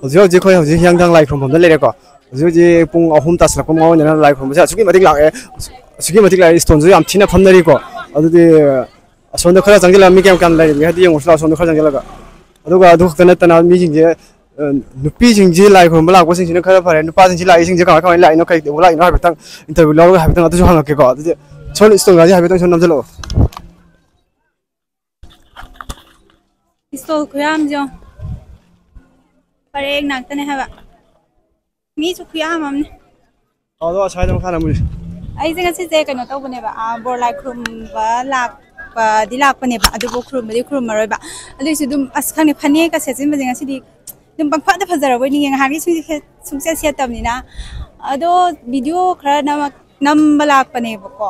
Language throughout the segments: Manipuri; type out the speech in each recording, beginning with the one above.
hꯧji khoi houji hiang dang lai khom phom da lere ko houji pung ahum ta slak mo na lai khom sa sugi matik la stone ju yam thina phamnari ko adudi asonda khara jangjala mi kem kan lai hadi yang usla asonda khara jangjala ga aduga adu khana tana mi jing je nupi jing je lai khom bala ko sing sing khara phare nupa jing je lai sing je ka lai no kai lai no ha betang interview lo ha betang adu ju hang ke ko adu chol stone ga ha betang chon nam jalo stone khuyam jo pare nak tane ha ba mi chu khuyam amne ado chai dam khana mu ai jeng si je kano tau bane ba bor lai khrum ba lak pa dilak pane ba adu bo khrum ba di khrum maroi ba adu su dum as khane phane ka se jin ba jeng si di dum bang pha da phajara bo ni ha ri sung se se tam ni na ado video khara nam balak pane ba ko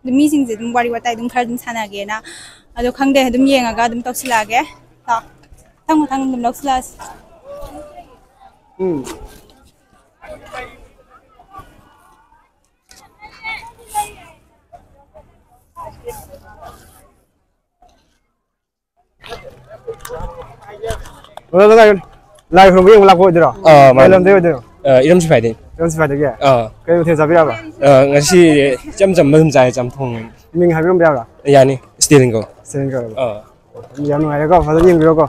dum mi sing je dum wari watai dum khara dum sana ge na ado khangde dum yenga ga dum taksila ge ta thang dum loksila lai khom yang lak ho dira mai lam de de iram si phai de ge kai uthe sabira ba ngasi jam mazum jai jam thong ming ha biom ba yani steering ko yam ngai ko fa yin ko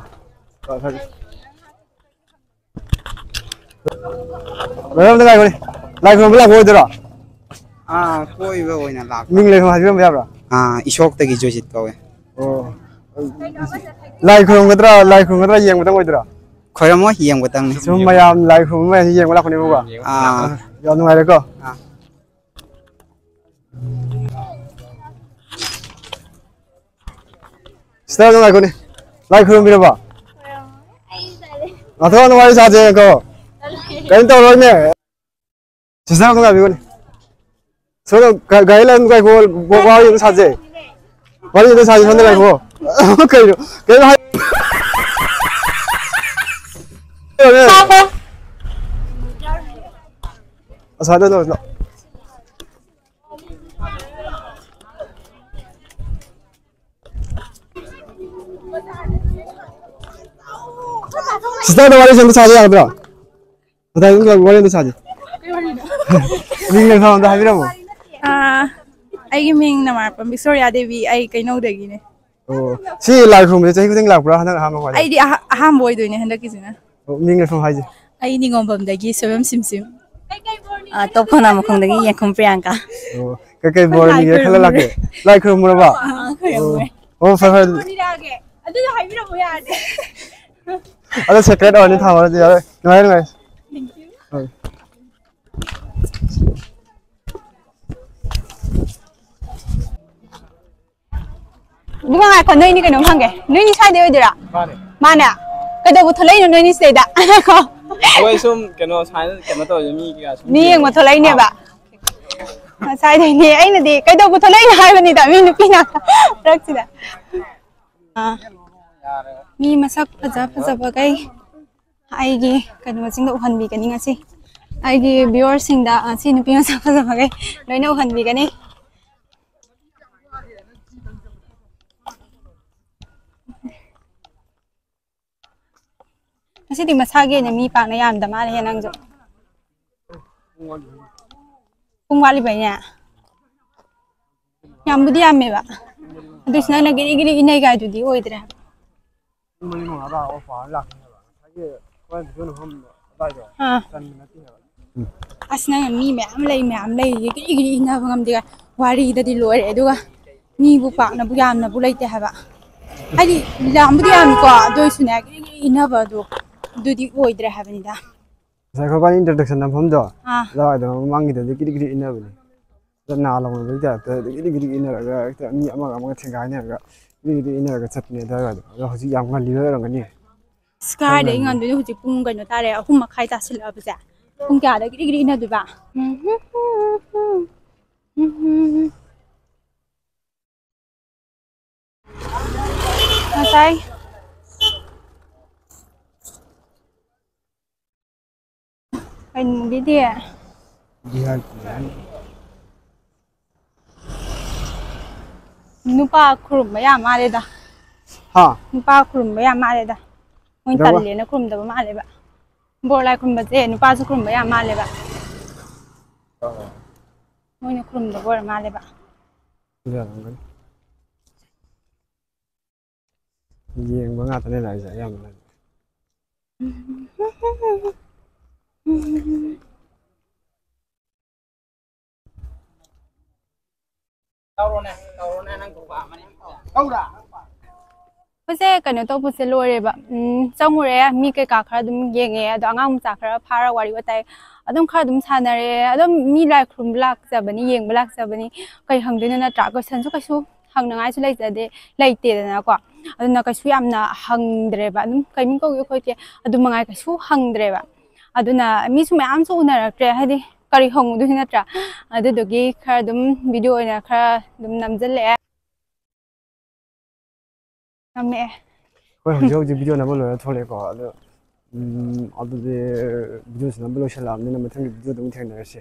lam de lai khom lak ho dira koi ba oina lak ming le ha biom ba ishok tagi jojit ko lai khom gadra yang batang oi dira khoi mo hiang batang ni sum mayam lai khom ma yang wala khone ba yam ngai ko star ngai ko ni lai khom bi ba atho no wari sa je ko kai to ro ne sisa ko bi ko ni so gai lan gai ko bo wa yin sa je wari yin sa je san lai ko kai ro kai ha asada no sista no wari sem sa je abra bata yung wari no sa je ming le pham da ha bira mo ai gi ming na mar pam Victoria Devi ai kaino dagi ne si lai khom je chai khuding lak bra hana ha ma ai di aham boy doine handa kisina ming le pham ha je ai ni ngom bam dagi sobam sim top khona makhong dagi yakhom priyanka kai bor ni ye khala lak lai khom mo ba fa adu da hai bira mo ya de ada secret on ni tha ma je ngai thank you Đúng rồi, còn nơi như cái nón thằng kìa, nơi như sai đây rồi ạ. Mà nè, cái đầu bút lấy nơi như thế đã, không? oi sum keno sai keno to mi ki ga Ni mà thôi lấy nè bà. Mà sai đây nè, anh là gì? Cái đầu bút lấy hai bên đi tại vì nó pin nào, rất chi đã. Mi mà sắc phật vào cái, ai gì cái nó chính độ hoàn bị cái này gì? Ai gì viewer sinh đã, xin nó pin sắc phật vào cái, nói nó hoàn bị cái này. Kasi di masage na mi pa na yam dama na nang jo. Kung wali ba niya. Yam budi yam me ba. Adus na gini inay ga du di oi dra. mani mo ba o fa lak sa ge ko en jo no hom ba jo san na ti ha asna mi me am lay gini na ngam diga wari da di lore duga mi bu pa na bu yam na bu lai te ha ba. Ai di lam budi yam ko do su na gini ina ba do Dudi oi dra ha bani da. Sa ko ba introduction nam phom do la da mang gi da kiri ina ba da na la mo da ta kiri ina ga ta mi ama ga thing ga ne ga kiri ina ga chat ne da ga da hoji yam ga li ra ga ni sky de ngan du hoji pung ga no ta re ahum ma khai ta sil ba ja pung kya da kiri ina du ba sai anh đi đi à? Đi ăn. Nupa kurum ya male da. Ha. Nupa kurum ya male da. Mun talle na kurum da male ba. ꯕꯣꯔ ꯂꯥꯏ ꯈꯨꯔꯨꯝꯕꯁꯦ ꯅꯨꯄꯥꯁꯨ ꯈꯨꯔꯨꯝꯕ ꯌꯥꯝ ꯃꯥꯜꯂꯦꯕ ꯃꯣꯏꯅ ꯈꯨꯔꯨꯝꯗꯕ ꯑꯣꯏꯔ ꯃꯥꯜꯂꯦꯕ ꯌꯥꯔꯝꯒꯅꯤ ꯌꯦꯡꯕ ꯉꯥꯛꯇꯅꯦ ꯂꯥꯛꯏꯁꯦ ꯑꯌꯥꯝꯕꯅ ꯑꯩꯈꯣꯏꯁꯦ ꯀꯩꯅꯣ ꯇꯧꯕꯁꯦ ꯂꯣꯏꯔꯦꯕ ꯆꯪꯉꯨꯔꯦ ꯃꯤ ꯀꯩꯀꯥ ꯈꯔ ꯑꯗꯨꯝ ꯌꯦꯡꯉꯦ ꯑꯗꯣ ꯑꯉꯥꯡ ꯃꯆꯥ ꯈꯔ ꯐꯥꯔ ꯋꯥꯔꯤ ꯋꯥꯇꯥꯏ ꯑꯗꯨꯝ ꯈꯔ ꯑꯗꯨꯝ ꯁꯥꯟꯅꯔꯦ ꯑꯗꯨꯝ ꯃꯤ ꯂꯥꯏ ꯈꯨꯔꯨꯝꯕ ꯂꯥꯛꯆꯕꯅꯤ ꯌꯦꯡꯕ ꯂꯥꯛꯆꯕꯅꯤ ꯀꯩ ꯍꯪꯗꯣꯏꯅꯣ ꯅꯠꯇ꯭ꯔꯥ ꯀꯣꯏꯁꯟꯁꯨ ꯀꯩꯁꯨ ꯍꯪꯅꯉꯥꯏꯁꯨ ꯂꯩꯇꯦꯗꯅꯀꯣ ꯑꯗꯨꯅ ꯀꯩꯁꯨ ꯌꯥꯝꯅ ꯍꯪꯗ꯭ꯔꯦꯕ ꯑꯗꯨꯝ ꯀꯩꯃꯤꯡ ꯀꯧꯒꯦ ꯈꯣꯠꯀꯦ ꯑꯗꯨ ꯃꯉꯥꯏ ꯀꯩꯁꯨ ꯍꯪꯗ꯭ꯔꯦꯕ ꯑꯗꯨꯅ ꯃꯤꯁꯨ ꯃꯌꯥꯝꯁꯨ ꯎꯅꯔꯛꯇ꯭ꯔꯦ ꯍꯥꯏꯗꯤ ꯀꯔꯤ ꯍꯪꯉꯨꯗꯣꯏ ꯅꯠꯇ꯭ꯔꯥ ꯑꯗꯨꯗꯨꯒꯤ ꯈꯔ ꯑꯗꯨꯝ ꯚꯤꯗꯤꯑꯣ ꯑꯣꯏꯅ ꯈꯔ ꯑꯗꯨꯝ ꯅꯝꯖꯜꯂꯛꯑꯦ ꯅꯝꯃꯛꯑꯦ ꯍꯣꯏ ꯍꯧꯖꯤꯛ ꯚꯤꯗꯤꯑꯣ ꯅꯝꯕ ꯂꯣꯏꯔ ꯊꯣꯛꯂꯛꯑꯦꯀꯣ ꯑꯗꯣ ꯑꯗꯨꯗꯤ ꯚꯤꯗꯤꯑꯣꯁꯤ ꯅꯝꯕ ꯂꯣꯏꯁꯤꯜꯂꯛꯑꯕꯅꯤ나 ꯃꯊꯪꯒꯤ ꯚꯤꯗꯤꯑꯣꯗ ꯑꯃꯨꯛ ꯊꯦꯡꯅꯔꯁꯤ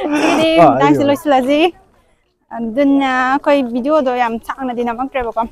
ꯁꯤꯒꯤꯗꯤ ꯃꯇꯥꯡꯁꯤ ꯂꯣꯏꯁꯤꯜꯂꯁꯤ ꯑꯗꯨꯅ ꯑꯩꯈꯣꯏ ꯚꯤꯗꯤꯑꯣꯗꯣ ꯌꯥꯝ ꯁꯥꯡꯅꯗꯤ ꯅꯝꯃꯛꯇ꯭ꯔꯦꯕꯀꯣ